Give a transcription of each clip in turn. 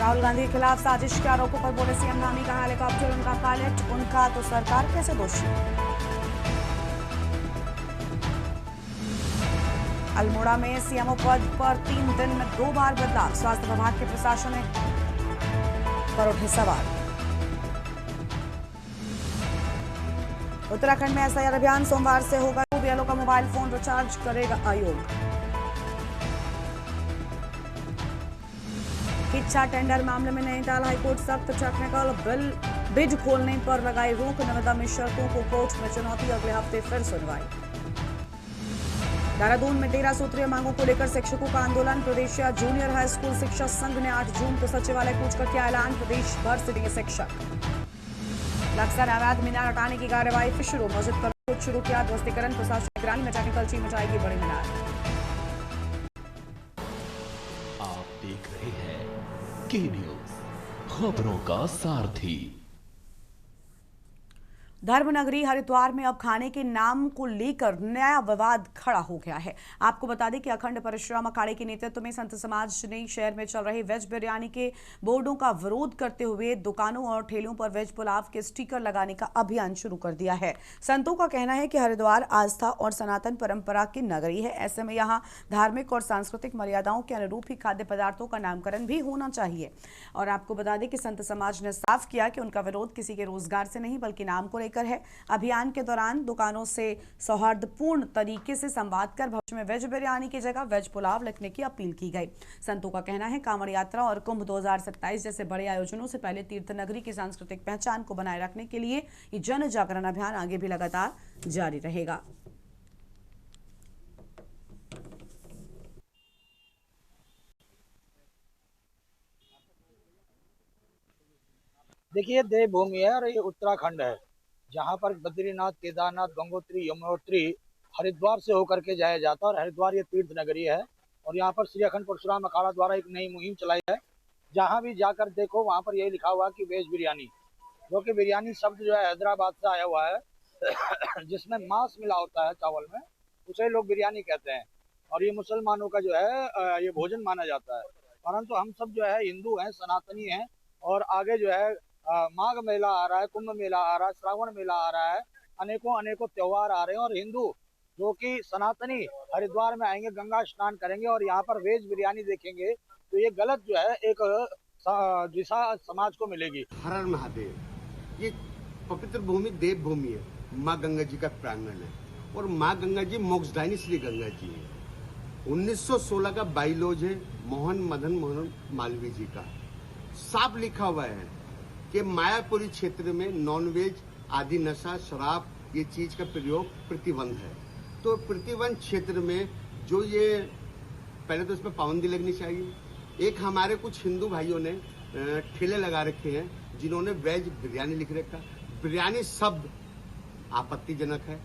राहुल गांधी के खिलाफ साजिश के आरोपों पर बोले सीएम धामी का हेलीकॉप्टर उनका पायलट, उनका तो सरकार कैसे दोषी। अल्मोड़ा में सीएमओ पद पर 3 दिन में 2 बार बदलाव, स्वास्थ्य विभाग के प्रशासनिक पर उठे सवाल। उत्तराखंड में एसआईआर अभियान सोमवार से होगा, बीएलओ का मोबाइल फोन रिचार्ज करेगा आयोग। इच्छा टेंडर मामले में नैनीताल हाईकोर्ट सख्त, टेक्निकल बिड खोलने पर लगाई रोक, नवदा में शर्तों को कोर्ट में चुनौती, अगले हफ्ते फिर सुनवाई। देहरादून में 13 सूत्रीय मांगों को लेकर शिक्षकों का आंदोलन, प्रदेश जूनियर हाई स्कूल शिक्षक संघ ने 8 जून को सचिवालय कूच कर किया ऐलान, प्रदेश भर से देंगे शिक्षक। लक्सर अवैध मीनार हटाने की कार्यवाही फिर शुरू, मस्जिद पर शुरू किया ध्वस्तीकरण, प्रशासन निगरानी में टेक्निकल टीम हटाएगी बड़ी मीनार। आप देख रहे हैं के न्यूज, खबरों का सारथी। धर्मनगरी हरिद्वार में अब खाने के नाम को लेकर नया विवाद खड़ा हो गया है। आपको बता दें कि अखंड परशुराम अखाड़े के नेतृत्व में संत समाज ने शहर में चल रहे वेज बिरयानी के बोर्डों का विरोध करते हुए दुकानों और ठेलों पर वेज पुलाव के स्टिकर लगाने का अभियान शुरू कर दिया है। संतों का कहना है कि हरिद्वार आस्था और सनातन परंपरा की नगरी है, ऐसे में यहाँ धार्मिक और सांस्कृतिक मर्यादाओं के अनुरूप ही खाद्य पदार्थों का नामकरण भी होना चाहिए। और आपको बता दें कि संत समाज ने साफ किया कि उनका विरोध किसी के रोजगार से नहीं बल्कि नाम को लेकर है। अभियान के दौरान दुकानों से सौहार्दपूर्ण तरीके से संवाद कर भविष्य में वेज बिरयानी की जगह वेज पुलाव लिखने की अपील की गई। संतों का कहना है कांवड़ यात्रा और कुंभ 2027 जैसे बड़े आयोजनों से पहले तीर्थ नगरी की सांस्कृतिक पहचान को बनाए रखने के लिए ये जन जागरण अभियान आगे भी लगातार जारी रहेगा। देखिए, देवभूमि है और ये उत्तराखंड है, जहाँ पर बद्रीनाथ, केदारनाथ, गंगोत्री, यमुनोत्री हरिद्वार से होकर के जाया जाता है। और हरिद्वार ये तीर्थ नगरी है और यहाँ पर श्री अखंड परशुराम अखाड़ा द्वारा एक नई मुहिम चलाई है। जहाँ भी जाकर देखो वहाँ पर यही लिखा हुआ है कि वेज बिरयानी, जो कि बिरयानी शब्द जो है हैदराबाद से आया हुआ है जिसमें मांस मिला होता है चावल में, उसे लोग बिरयानी कहते हैं। और ये मुसलमानों का जो है ये भोजन माना जाता है। परंतु हम सब जो है हिंदू हैं, सनातनी हैं। और आगे जो है माघ मेला आ रहा है, कुंभ मेला आ रहा है, श्रावण मेला आ रहा है, अनेकों अनेकों त्योहार आ रहे हैं। और हिंदू जो कि सनातनी हरिद्वार में आएंगे, गंगा स्नान करेंगे और यहाँ पर वेज बिरयानी देखेंगे, तो ये गलत जो है एक दिशा समाज को मिलेगी। हर हर महादेव, ये पवित्र भूमि देव भूमि है, माँ गंगा जी का प्रांगण है और माँ गंगा जी मोक्षदायिनी श्री गंगा जी है। 1916 का बाइलॉज है मोहन मदन मोहन मालवीय जी का, साफ लिखा हुआ है कि मायापुरी क्षेत्र में नॉनवेज आदि नशा शराब ये चीज का प्रयोग प्रतिबंध है। तो प्रतिबंध क्षेत्र में जो ये पहले तो इसमें पाबंदी लगनी चाहिए। एक हमारे कुछ हिंदू भाइयों ने ठेले लगा रखे हैं जिन्होंने वेज बिरयानी लिख रखा। बिरयानी शब्द आपत्तिजनक है।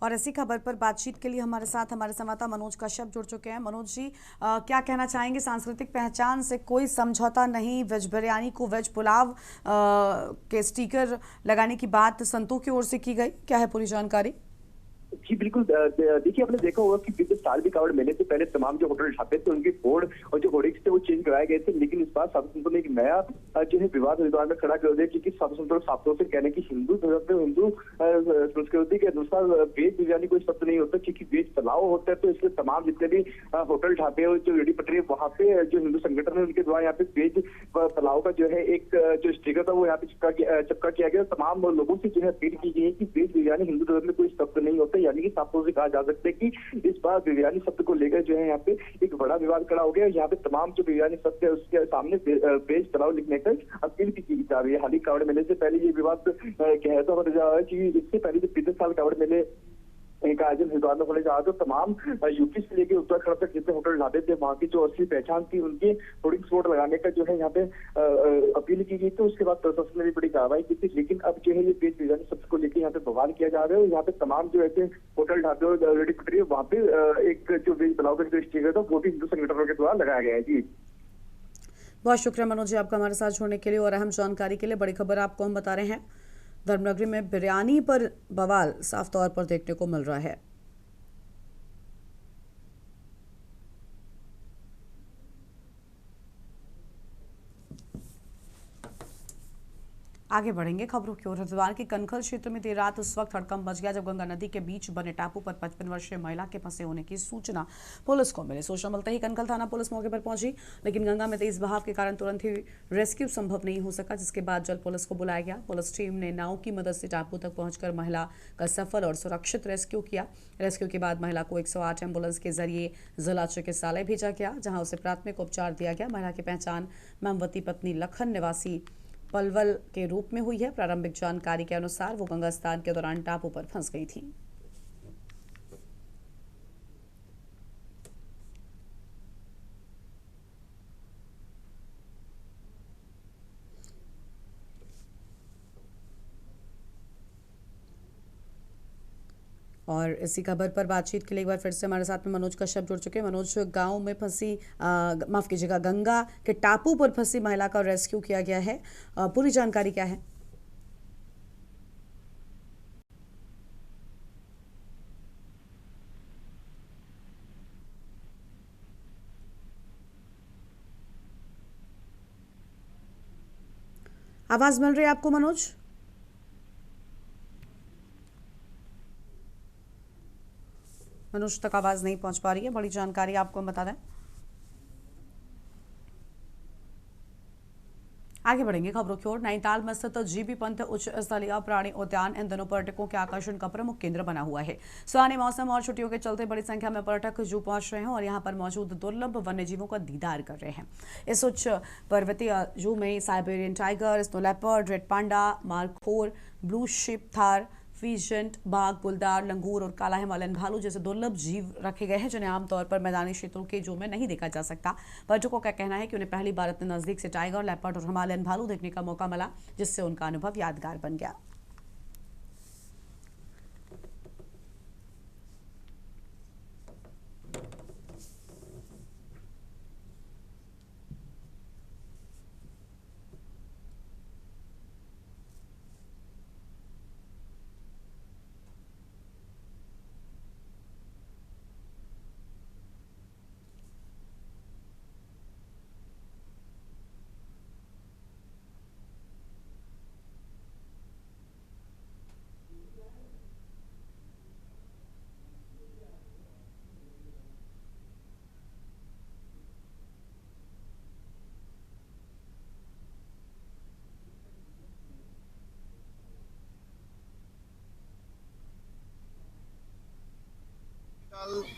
और इसी खबर पर बातचीत के लिए हमारे साथ हमारे संवाददाता मनोज कश्यप जुड़ चुके हैं। मनोज जी, क्या कहना चाहेंगे? सांस्कृतिक पहचान से कोई समझौता नहीं, वेज बिरयानी को वेज पुलाव के स्टिकर लगाने की बात संतों की ओर से की गई, क्या है पूरी जानकारी? जी बिल्कुल, देखिए आपने देखा होगा कि पिछले साल भी कांवड़ मेले से पहले तमाम जो होटल ढाबे थे उनके बोर्ड और जो होर्डिंग्स थे वो चेंज करवाए गए थे। लेकिन इस बार साधु संतों ने एक नया जो है विवाद हरिद्वार में खड़ा कर दिया, क्योंकि साधु संतों साफ्तों से कहने की हिंदू धर्म में हिंदू संस्कृति के अनुसार वेज बिरयानी कोई शब्द नहीं होता, क्योंकि वेज पुलाव होता है। तो इसलिए तमाम जितने भी होटल ढाबे और जो रेडी पटरी वहाँ पे जो हिंदू संगठन है उनके द्वारा यहाँ पे वेज पुलाव का जो है एक जो स्टिकर था वो यहाँ पे चिपका किया गया। तमाम लोगों से जो है अपील की गई है कि वेज बिरयानी हिंदू धर्म में कोई शब्द नहीं होता, यानी कि साफ्तों से कहा जा सकता है कि इस बार बिरयानी शब्द को लेकर जो है यहाँ पे एक बड़ा विवाद खड़ा हो गया। यहाँ पे तमाम जो बिरयानी शब्द है उसके सामने वेज पुलाव लिखने का अपील भी की जा रही है। हाल ही कांवड़ मेले से पहले ये विवाद कहता हो जा रहा है कि इससे पहले जो पिछले साल कांवड़ मेले का आयोजन हरिद्वार में होने जा रहा था, तमाम यूपी से लेकर उत्तराखंड तक जितने होटल ढाबे थे वहाँ की जो असली पहचान थी उनके होर्डिंग्स बोर्ड लगाने का जो है यहाँ पे अपील की गई। तो उसके बाद प्रशासन ने भी बड़ी कार्रवाई की थी। लेकिन अब जो है ये वेज बिरयानी शब्द को लेकर यहाँ पे बवाल किया जा रहा है और यहाँ पे तमाम जो ऐसे होटल ढाबे और रेडी पटरी वहाँ पे एक जो वेज पुलाव का जो स्टिकर था वो भी हिंदू संगठनों के द्वारा लगाया गया है। जी बहुत शुक्रिया मनोज जी आपका हमारे साथ जुड़ने के लिए और अहम जानकारी के लिए। बड़ी खबर आपको हम बता रहे हैं, धर्मनगरी में बिरयानी पर बवाल साफ तौर पर देखने को मिल रहा है। आगे बढ़ेंगे खबरों की ओर। हरिद्वार के कनखल क्षेत्र में देर रात उस वक्त हड़कंप मच गया जब गंगा नदी के बीच बने टापू पर 55 वर्षीय महिला के फंसे होने की सूचना पुलिस को मिली। सूचना मिलते ही कनखल थाना पुलिस मौके पर पहुंची, लेकिन गंगा में तेज बहाव के कारण तुरंत ही रेस्क्यू संभव नहीं हो सका, जिसके बाद जल पुलिस को बुलाया गया। पुलिस टीम ने नाव की मदद से टापू तक पहुंचकर महिला का सफल और सुरक्षित रेस्क्यू किया। रेस्क्यू के बाद महिला को 108 एम्बुलेंस के जरिए जिला चिकित्सालय भेजा गया, जहां उसे प्राथमिक उपचार दिया गया। महिला की पहचान मामवती पत्नी लखन निवासी पलवल के रूप में हुई है। प्रारंभिक जानकारी के अनुसार वो गंगा स्नान के दौरान टापू पर फंस गई थी। और इसी खबर पर बातचीत के लिए एक बार फिर से हमारे साथ में मनोज कश्यप जुड़ चुके हैं। मनोज, गांव में फंसी माफ कीजिएगा, गंगा के टापू पर फंसी महिला का रेस्क्यू किया गया है, पूरी जानकारी क्या है? आवाज मिल रही है आपको मनोज? मनोज तक आवाज नहीं पहुंच पा रही है। बड़ी जानकारी आपको हम बता दें। आगे बढ़ेंगे खबरों की ओर। नैनीताल में स्थित जीबी पंत उच्च स्थलीय प्राणी उद्यान इन दिनों पर्यटकों के आकर्षण का प्रमुख केंद्र बना हुआ है। सुहाने मौसम और छुट्टियों के चलते बड़ी संख्या में पर्यटक जू पहुंच रहे हैं और यहां पर मौजूद दुर्लभ वन्य जीवों का दीदार कर रहे हैं। इस उच्च पर्वतीय जू में Siberian tiger, snow leopard, red panda, markhor, blue ship Thar, peasant बाघ, बुलदार, लंगूर और काला हिमालयन भालू जैसे दुर्लभ जीव रखे गए हैं, जिन्हें आमतौर पर मैदानी क्षेत्रों के जू में नहीं देखा जा सकता। पर्यटकों का कहना है कि उन्हें पहली बार इतने नजदीक से टाइगर, लेपर्ड और हिमालयन भालू देखने का मौका मिला, जिससे उनका अनुभव यादगार बन गया।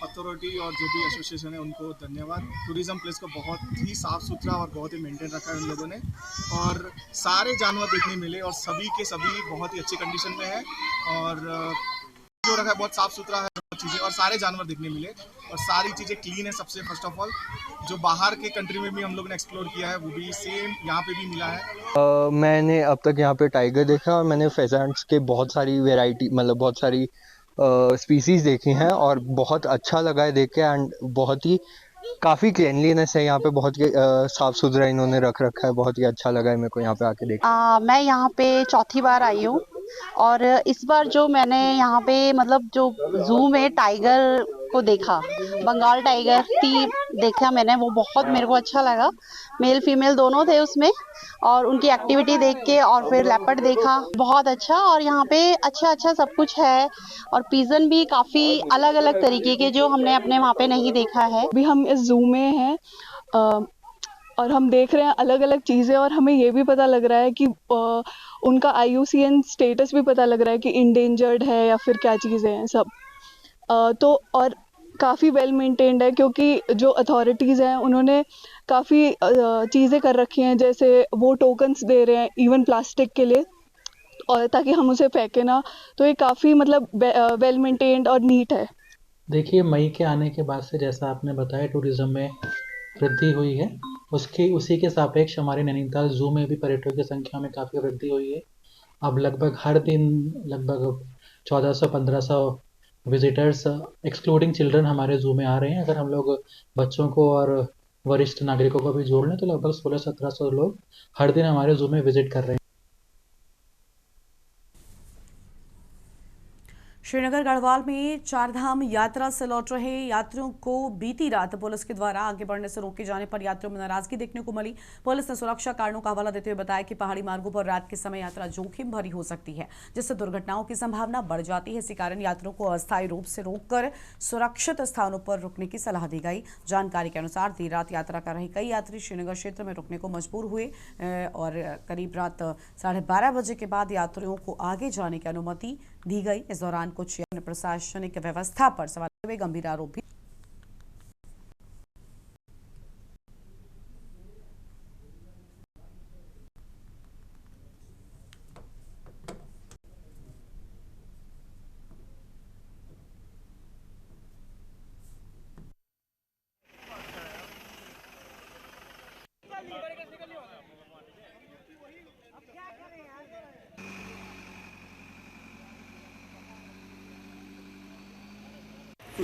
अथॉरिटी और जो भी एसोसिएशन है उनको धन्यवाद। टूरिज्म प्लेस को बहुत ही साफ सुथरा और बहुत ही मेंटेन रखा है उन लोगों ने, और सारे जानवर देखने मिले और सभी के सभी बहुत ही अच्छी कंडीशन में है, और जो रखा है बहुत साफ सुथरा है चीज़ें, और सारे जानवर देखने मिले और सारी चीज़ें क्लीन है। सबसे फर्स्ट ऑफ ऑल जो बाहर के कंट्री में भी हम लोग ने एक्सप्लोर किया है वो भी सेम यहाँ पे भी मिला है। मैंने अब तक यहाँ पे टाइगर देखा और मैंने फेजेंट्स के बहुत सारी वेराइटी मतलब बहुत सारी स्पीसीज देखी हैं और बहुत अच्छा लगा है देख के। एंड बहुत ही काफ़ी क्लीनलीनेस है यहाँ पे, बहुत ही साफ सुथरा इन्होंने रख रखा है। बहुत ही अच्छा लगा है मेरे को यहाँ पे आके देख। मैं यहाँ पे चौथी बार आई हूँ और इस बार जो मैंने यहाँ पे मतलब जो जू में टाइगर को देखा, बंगाल टाइगर देखा मैंने, वो बहुत मेरे को अच्छा लगा। मेल फीमेल दोनों थे उसमें, और उनकी एक्टिविटी देख के, और फिर लेपर्ड देखा, बहुत अच्छा। और यहाँ पे अच्छा सब कुछ है, और पिजन भी काफी अलग अलग तरीके के जो हमने अपने वहाँ पे नहीं देखा है। अभी हम इस जू में हैं और हम देख रहे हैं अलग अलग चीज़ें, और हमें ये भी पता लग रहा है कि उनका IUCN स्टेटस भी पता लग रहा है कि इंडेंजर्ड है या फिर क्या चीज़ें हैं सब। तो और काफ़ी वेल मेंटेन्ड है, क्योंकि जो अथॉरिटीज़ हैं उन्होंने काफ़ी चीज़ें कर रखी हैं, जैसे वो टोकन्स दे रहे हैं इवन प्लास्टिक के लिए, और ताकि हम उसे फेंके ना। तो ये काफ़ी मतलब वेल मेंटेन्ड और नीट है। देखिए, मई के आने के बाद से जैसा आपने बताया टूरिज़्म में वृद्धि हुई है, उसी के सापेक्ष हमारे नैनीताल जू में भी पर्यटकों की संख्या में काफ़ी वृद्धि हुई है। अब लगभग हर दिन लगभग 1400-1500 विजिटर्स एक्सक्लूडिंग चिल्ड्रन हमारे जू में आ रहे हैं। अगर हम लोग बच्चों को और वरिष्ठ नागरिकों को भी जोड़ लें तो लगभग 1600-1700 लोग हर दिन हमारे जू में विजिट कर रहे हैं। श्रीनगर गढ़वाल में चारधाम यात्रा से लौट रहे यात्रियों को बीती रात पुलिस के द्वारा आगे बढ़ने से रोके जाने पर यात्रियों में नाराजगी देखने को मिली। पुलिस ने सुरक्षा कारणों का हवाला देते हुए बताया कि पहाड़ी मार्गों पर रात के समय यात्रा जोखिम भरी हो सकती है, जिससे दुर्घटनाओं की संभावना बढ़ जाती है। इसी कारण यात्रियों को अस्थायी रूप से रोककर सुरक्षित स्थानों पर रुकने की सलाह दी गई। जानकारी के अनुसार देर रात यात्रा कर रहे कई यात्री श्रीनगर क्षेत्र में रुकने को मजबूर हुए और करीब रात 12:30 बजे के बाद यात्रियों को आगे जाने की अनुमति दी गई। इस दौरान कुछ प्रशासनिक व्यवस्था पर सवाल हुए गंभीर आरोप भी।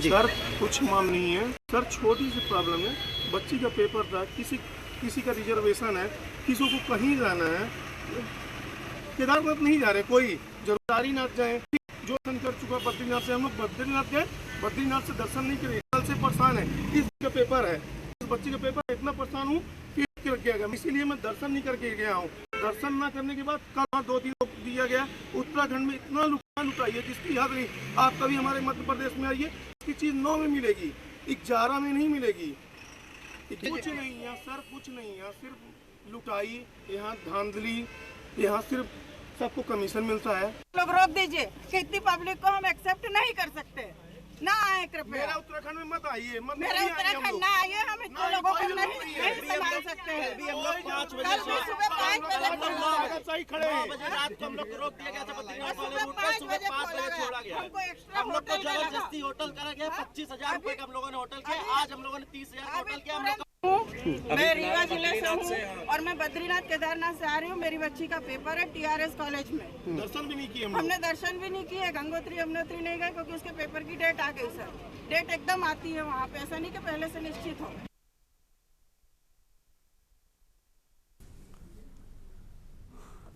सर कुछ माम नहीं है सर, छोटी सी प्रॉब्लम है। बच्ची का पेपर था, किसी का रिजर्वेशन है, किसी को कहीं जाना है। केदारनाथ नहीं जा रहे, कोई केदारीनाथ जाए, जो दर्शन कर चुका बद्रीनाथ से। हम लोग बद्रीनाथ गए, बद्रीनाथ से दर्शन नहीं करे, कल से परेशान है। किसी का पेपर है, इस बच्ची का पेपर, इतना परेशान हूँ कि रख गया, इसीलिए मैं दर्शन नहीं करके गया हूँ। दर्शन ना करने के बाद कल 2 दिन दिया गया। उत्तराखंड में इतना लुटाई है जिसकी याद नहीं। आप कभी हमारे मध्य प्रदेश में आइए, की चीज 9 में मिलेगी, 11 में नहीं मिलेगी। कुछ नहीं है सर, कुछ नहीं है, सिर्फ लुटाई, यहाँ धांधली, यहाँ सिर्फ सबको कमीशन मिलता है। लोग रोक दीजिए कि इतनी पब्लिक को हम एक्सेप्ट नहीं कर सकते। ना आए कृपया। मेरा उत्तराखंड में मत आइए, मेरा उत्तराखंड ना आइए, हम इतने लोगों को नहीं संभाल सकते हैं। हम लोग 5 बजे सुबह 5 बजे सही खड़े हैं। 9 बजे रात को हम लोग को रोक दिया गया था, बद्रीनाथ वाले रूट सुबह पे सुबह 5 बजे छोड़ा गया। हमको एक्स्ट्रा हम लोग को जबरदस्ती होटल करा गया, 25,000 रुपए का हम लोगों ने होटल किया। आज हम लोगों ने 30,000 का होटल किया। हम लोग मैं रीवा जिले से हूँ और मैं बद्रीनाथ केदारनाथ से आ रही हूँ। मेरी बच्ची का पेपर है TRS कॉलेज में। दर्शन भी नहीं किए हमने दर्शन भी नहीं किए, गंगोत्री यमुनोत्री नहीं गए क्योंकि उसके पेपर की डेट आ गई सर। डेट एकदम आती है वहाँ पे, ऐसा नहीं कि पहले से निश्चित हो।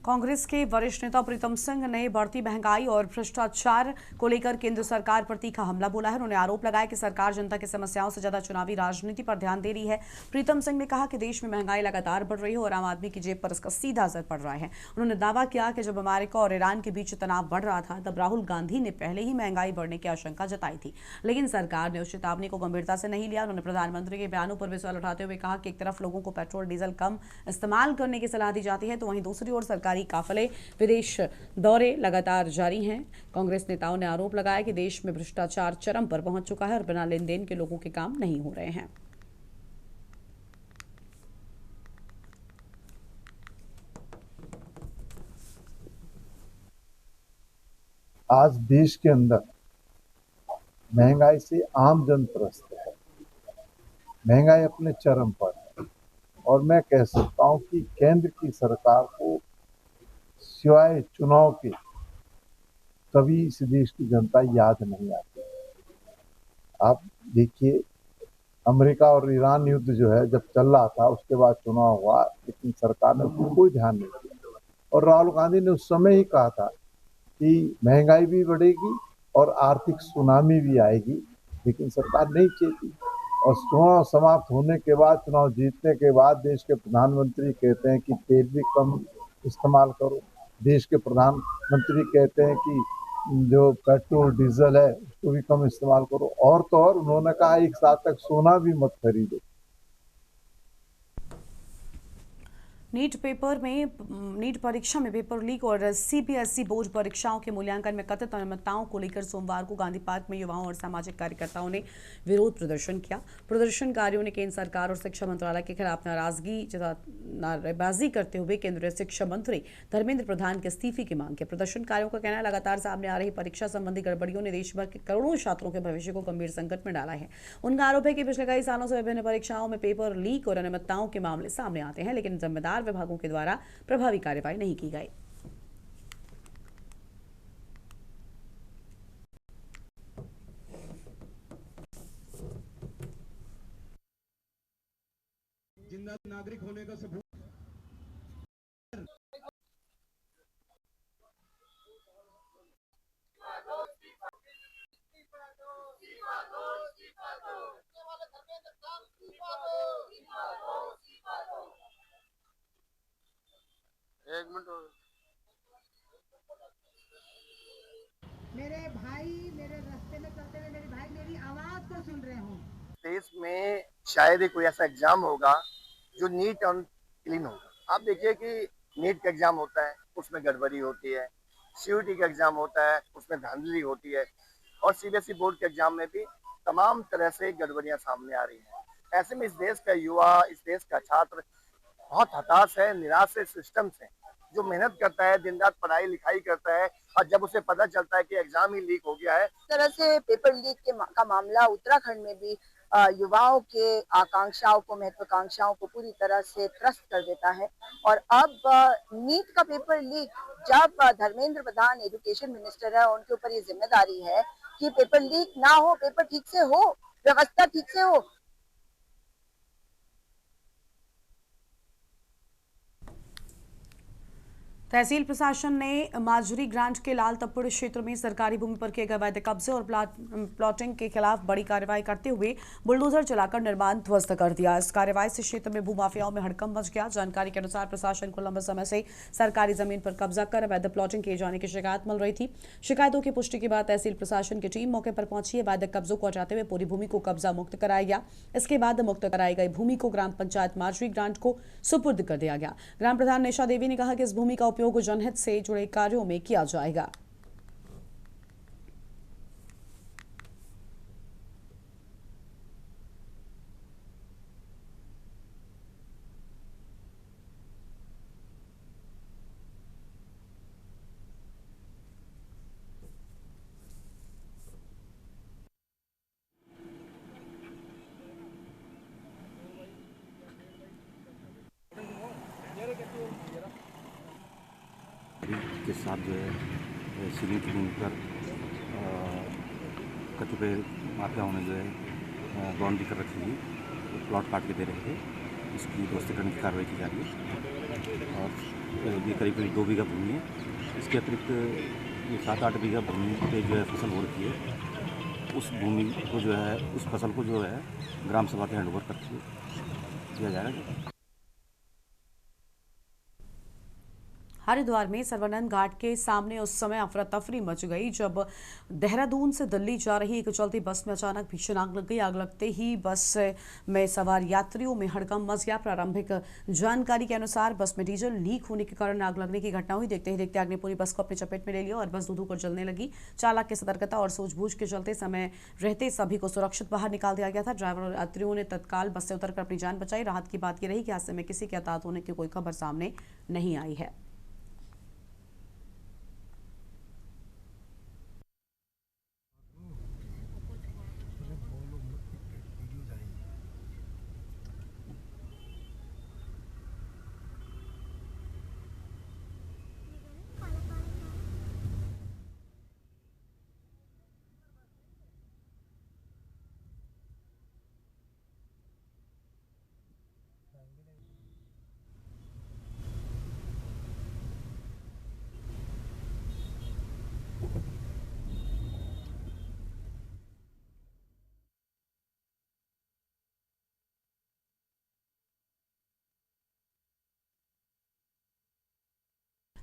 कांग्रेस के वरिष्ठ नेता प्रीतम सिंह ने बढ़ती महंगाई और भ्रष्टाचार को लेकर केंद्र सरकार पर तीखा हमला बोला है। उन्होंने आरोप लगाया कि सरकार जनता की समस्याओं से ज्यादा चुनावी राजनीति पर ध्यान दे रही है। प्रीतम सिंह ने कहा कि देश में महंगाई लगातार बढ़ रही है और आम आदमी की जेब पर इसका सीधा असर पड़ रहा है। उन्होंने दावा किया कि जब अमेरिका और ईरान के बीच तनाव बढ़ रहा था तब राहुल गांधी ने पहले ही महंगाई बढ़ने की आशंका जताई थी, लेकिन सरकार ने उस चेतावनी को गंभीरता से नहीं लिया। उन्होंने प्रधानमंत्री के बयानों पर भी सवाल उठाते हुए कहा कि एक तरफ लोगों को पेट्रोल डीजल कम इस्तेमाल करने की सलाह दी जाती है तो वहीं दूसरी ओर सरकारी काफिले विदेश दौरे लगातार जारी हैं। कांग्रेस नेताओं ने आरोप लगाया कि देश में भ्रष्टाचार चरम पर पहुंच चुका है और बिना लेन देन के लोगों के काम नहीं हो रहे हैं। आज देश के अंदर महंगाई से आम जन त्रस्त है, महंगाई अपने चरम पर है और मैं कह सकता हूं कि केंद्र की सरकार को सिवाय चुनाव के कभी इस देश की जनता याद नहीं आती। आप देखिए, अमेरिका और ईरान युद्ध जो है जब चल रहा था उसके बाद चुनाव हुआ, लेकिन सरकार ने उसको कोई ध्यान नहीं दिया और राहुल गांधी ने उस समय ही कहा था कि महंगाई भी बढ़ेगी और आर्थिक सुनामी भी आएगी, लेकिन सरकार नहीं चेती। और चुनाव समाप्त होने के बाद, चुनाव जीतने के बाद देश के प्रधानमंत्री कहते हैं कि तेल भी कम इस्तेमाल करो। देश के प्रधानमंत्री कहते हैं कि जो पेट्रोल डीजल है उसको भी कम इस्तेमाल करो। और तो और उन्होंने कहा 1 साल तक सोना भी मत खरीदो। नीट परीक्षा में पेपर लीक और CBSE बोर्ड परीक्षाओं के मूल्यांकन में कथित अनियमितताओं को लेकर सोमवार को गांधी पार्क में युवाओं और सामाजिक कार्यकर्ताओं ने विरोध प्रदर्शन किया। प्रदर्शनकारियों ने केंद्र सरकार और शिक्षा मंत्रालय के खिलाफ नारेबाजी करते हुए केंद्रीय शिक्षा मंत्री धर्मेंद्र प्रधान के इस्तीफे की मांग की। प्रदर्शनकारियों का कहना है लगातार सामने आ रही परीक्षा संबंधी गड़बड़ियों ने देश भर के करोड़ों छात्रों के भविष्य को गंभीर संकट में डाला है। उनका आरोप है कि पिछले कई सालों से विभिन्न परीक्षाओं में पेपर लीक और अनियमितताओं के मामले सामने आते हैं, लेकिन जिम्मेदार विभागों के द्वारा प्रभावी कार्रवाई नहीं की गई। जिंदा नागरिक होने का सबूत शायद ही कोई ऐसा एग्जाम होगा जो नीट और क्लीन होगा। आप देखिए कि नीट का एग्जाम होता है उसमें गड़बड़ी होती है, सीयूईटी का एग्जाम होता है उसमें धांधली होती है, और सीबीएसई बोर्ड के एग्जाम में भी तमाम तरह से गड़बड़ियां सामने आ रही हैं। ऐसे में इस देश का युवा, इस देश का छात्र बहुत हताश है, निराश है सिस्टम से। जो मेहनत करता है, दिन रात पढ़ाई लिखाई करता है, और जब उसे पता चलता है कि एग्जाम ही लीक हो गया है। इस तरह से पेपर लीक का मामला उत्तराखंड में भी युवाओं के आकांक्षाओं को, महत्वाकांक्षाओं को पूरी तरह से त्रस्त कर देता है। और अब नीट का पेपर लीक, जब धर्मेंद्र प्रधान एजुकेशन मिनिस्टर है, उनके ऊपर ये जिम्मेदारी है कि पेपर लीक ना हो, पेपर ठीक से हो, व्यवस्था ठीक से हो। तहसील प्रशासन ने माजरी ग्रांट के लाल तप्पड़ क्षेत्र में सरकारी भूमि पर किए गए अवैध कब्जे और प्लॉटिंग के खिलाफ बड़ी कार्रवाई करते हुए बुलडोजर चलाकर निर्माण ध्वस्त कर दिया। इस कार्रवाई से क्षेत्र में भूमाफियाओं में हड़कंप मच गया। जानकारी के अनुसार प्रशासन को लंबे समय से सरकारी जमीन पर कब्जा कर अवैध प्लॉटिंग किए जाने की शिकायत मिल रही थी। शिकायतों की पुष्टि के बाद तहसील प्रशासन की टीम मौके पर पहुंची। अवैध कब्जों को हटाते हुए पूरी भूमि को कब्जा मुक्त कराया गया। इसके बाद मुक्त कराई गई भूमि को ग्राम पंचायत माजरी ग्रांट को सुपुर्द कर दिया गया। ग्राम प्रधान निशा देवी ने कहा कि इस भूमि का उपयोग जनहित से जुड़े कार्यों में किया जाएगा। के साथ जो है सीलिंग की भूमि पर कतिपय माफियाओं ने जो है बाउंड्री कर रखी थी, प्लॉट काट के दे रहे थे। इसकी ध्वस्तीकरण की कार्रवाई की जा रही है और ये करीब 2 बीघा भूमि है। इसके अतिरिक्त ये 7-8 बीघा भूमि पे जो है फसल हो रखी है। उस भूमि को जो है, उस फसल को जो है ग्राम सभा के हैंडओवर करके किया जाएगा। हरिद्वार में सर्वानंद घाट के सामने उस समय अफरा तफरी मच गई जब देहरादून से दिल्ली जा रही एक चलती बस में अचानक भीषण आग लग गई। आग लगते ही बस में सवार यात्रियों में हड़कंप मच गया। प्रारंभिक जानकारी के अनुसार बस में डीजल लीक होने के कारण आग लगने की घटना हुई। देखते ही देखते आग ने पूरी बस को अपनी चपेट में ले लिया और बस धू-धू कर जलने लगी। चालक की सतर्कता और सूझबूझ के चलते समय रहते सभी को सुरक्षित बाहर निकाल दिया गया था। ड्राइवर और यात्रियों ने तत्काल बस से उतरकर अपनी जान बचाई। राहत की बात यह रही कि हादसे में किसी के हताहत होने की कोई खबर सामने नहीं आई है।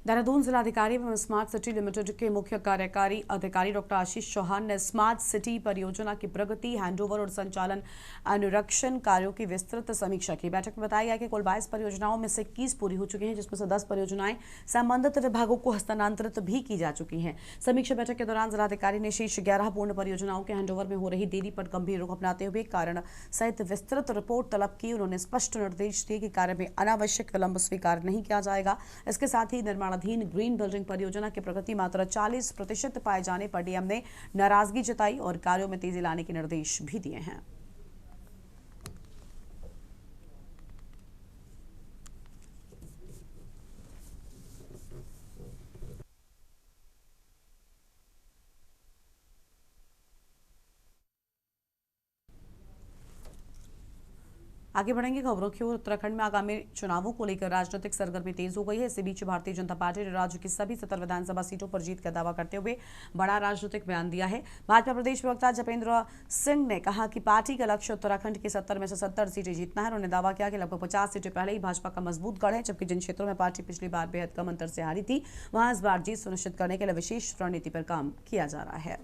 देहरादून जिलाधिकारी एवं स्मार्ट सिटी लिमिटेड के मुख्य कार्यकारी अधिकारी डॉक्टर आशीष चौहान ने स्मार्ट सिटी परियोजना की प्रगति, हैंडओवर और संचालन अनुरक्षण कार्यों की विस्तृत समीक्षा की। बैठक में बताया गया कि कुल 22 परियोजनाओं में से 21 पूरी हो चुकी हैं, जिसमें से 10 परियोजनाएं संबंधित विभागों को हस्तांतरित भी की जा चुकी हैं। समीक्षा बैठक के दौरान जिलाधिकारी ने शेष 11 पूर्ण परियोजनाओं के हैंडओवर में हो रही देरी पर गंभीर रुख अपनाते हुए कारण सहित विस्तृत रिपोर्ट तलब की। उन्होंने स्पष्ट निर्देश दिए कि कार्य में अनावश्यक विलंब स्वीकार नहीं किया जाएगा। इसके साथ ही निर्माणाधीन ग्रीन बिल्डिंग परियोजना की प्रगति मात्र 40% पाए जाने पर डीएम ने नाराजगी जताई और कार्यों में तेजी लाने के निर्देश भी दिए हैं। आगे बढ़ेंगे खबरों की ओर। उत्तराखंड में आगामी चुनावों को लेकर राजनीतिक सरगर्मी तेज हो गई है। इसी बीच भारतीय जनता पार्टी ने राज्य की सभी 70 विधानसभा सीटों पर जीत का दावा करते हुए बड़ा राजनीतिक बयान दिया है। भाजपा प्रदेश प्रवक्ता जपेंद्र सिंह ने कहा कि पार्टी का लक्ष्य उत्तराखंड की 70 में से 70 सीटें जीतना है। उन्होंने दावा किया कि लगभग 50 सीटें पहले ही भाजपा का मजबूत गढ़ है, जबकि जिन क्षेत्रों में पार्टी पिछली बार बेहद कम अंतर से हारी थी, वहां इस बार जीत सुनिश्चित करने के लिए विशेष रणनीति पर काम किया जा रहा है।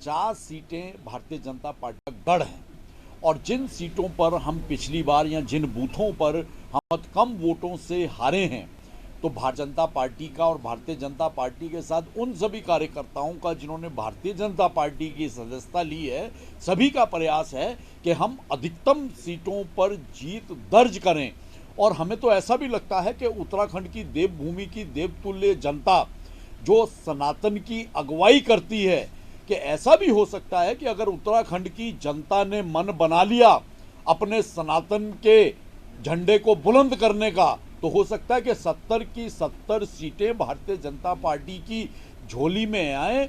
50 सीटें भारतीय जनता पार्टी का गढ़ हैं और जिन सीटों पर हम पिछली बार या जिन बूथों पर हम बहुत कम वोटों से हारे हैं, तो भारतीय जनता पार्टी का और भारतीय जनता पार्टी के साथ उन सभी कार्यकर्ताओं का जिन्होंने भारतीय जनता पार्टी की सदस्यता ली है, सभी का प्रयास है कि हम अधिकतम सीटों पर जीत दर्ज करें। और हमें तो ऐसा भी लगता है कि उत्तराखंड की देवभूमि की देवतुल्य जनता जो सनातन की अगुवाई करती है, कि ऐसा भी हो सकता है कि अगर उत्तराखंड की जनता ने मन बना लिया अपने सनातन के झंडे को बुलंद करने का, तो हो सकता है कि 70 की 70 सीटें भारतीय जनता पार्टी की झोली में आए।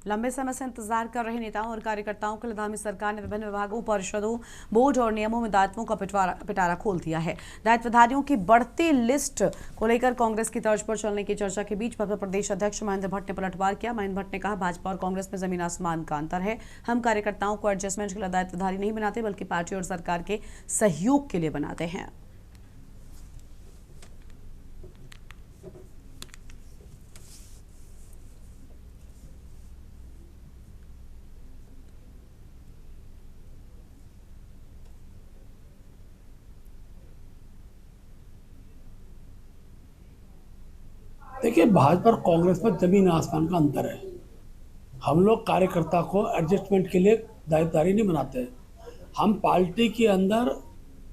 लंबे समय से इंतजार कर रहे नेताओं और कार्यकर्ताओं के लिए आगामी सरकार ने विभिन्न विभागों, परिषदों, बोर्ड और नियमों में दायित्वों का पिटारा खोल दिया है। दायित्वधारियों की बढ़ती लिस्ट को लेकर कांग्रेस की तर्ज पर चलने की चर्चा के बीच भाजपा प्रदेश अध्यक्ष महेंद्र भट्ट ने पलटवार किया। महेंद्र भट्ट ने कहा, भाजपा और कांग्रेस में जमीन आसमान का अंतर है। हम कार्यकर्ताओं को एडजस्टमेंट के लिए दायित्वधारी नहीं बनाते, बल्कि पार्टी और सरकार के सहयोग के लिए बनाते हैं। देखिए, भाजपा और कांग्रेस में जमीन आसमान का अंतर है। हम लोग कार्यकर्ता को एडजस्टमेंट के लिए दायित्वधारी नहीं बनाते, हम पार्टी के अंदर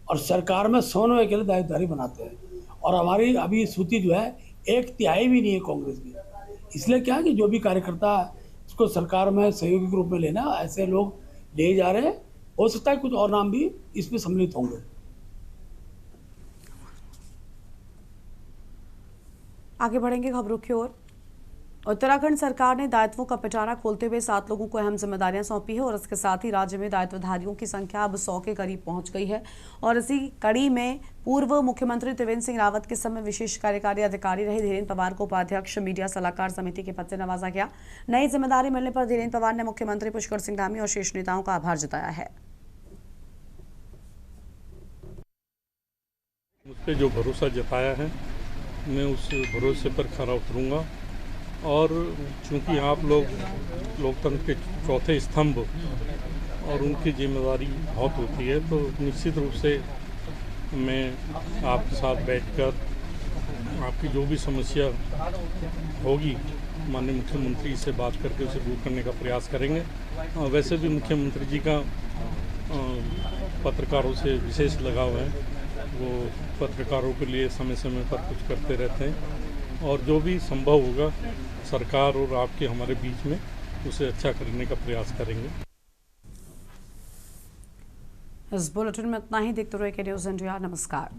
और सरकार में समन्वय के लिए दायित्वधारी बनाते हैं। और हमारी अभी सूची जो है 1/3 भी नहीं है कांग्रेस की। इसलिए क्या है कि जो भी कार्यकर्ता उसको सरकार में सहयोगी के रूप में लेना, ऐसे लोग ले जा रहे हैं। हो सकता है कुछ और नाम भी इसमें सम्मिलित होंगे। आगे बढ़ेंगे खबरों की ओर। उत्तराखंड सरकार ने दायित्वों का पिटारा खोलते हुए 7 लोगों को अहम जिम्मेदारियां सौंपी है और इसके साथ ही राज्य में दायित्वधारियों की संख्या अब 100 के करीब पहुंच गई है। और इसी कड़ी में पूर्व मुख्यमंत्री त्रिवेंद्र सिंह रावत के समय विशेष कार्यकारी अधिकारी रहे धीरेन्द्र पवार को उपाध्यक्ष मीडिया सलाहकार समिति के पद से नवाजा गया। नई जिम्मेदारी मिलने पर धीरेन्द्र पवार ने मुख्यमंत्री पुष्कर सिंह धामी और शीर्ष नेताओं का आभार जताया है। मुझ पे जो भरोसा जताया है, मैं उस भरोसे पर खरा उतरूंगा। और चूंकि आप लोग लोकतंत्र के चौथे स्तंभ और उनकी जिम्मेदारी बहुत होती है, तो निश्चित रूप से मैं आपके साथ बैठकर आपकी जो भी समस्या होगी माननीय मुख्यमंत्री से बात करके उसे दूर करने का प्रयास करेंगे। वैसे भी मुख्यमंत्री जी का पत्रकारों से विशेष लगाव है, वो पत्रकारों के लिए समय समय पर कुछ करते रहते हैं और जो भी संभव होगा सरकार और आपके हमारे बीच में उसे अच्छा करने का प्रयास करेंगे। इस बुलेटिन में इतना ही। देखते रहिए के न्यूज़ इंडिया। नमस्कार।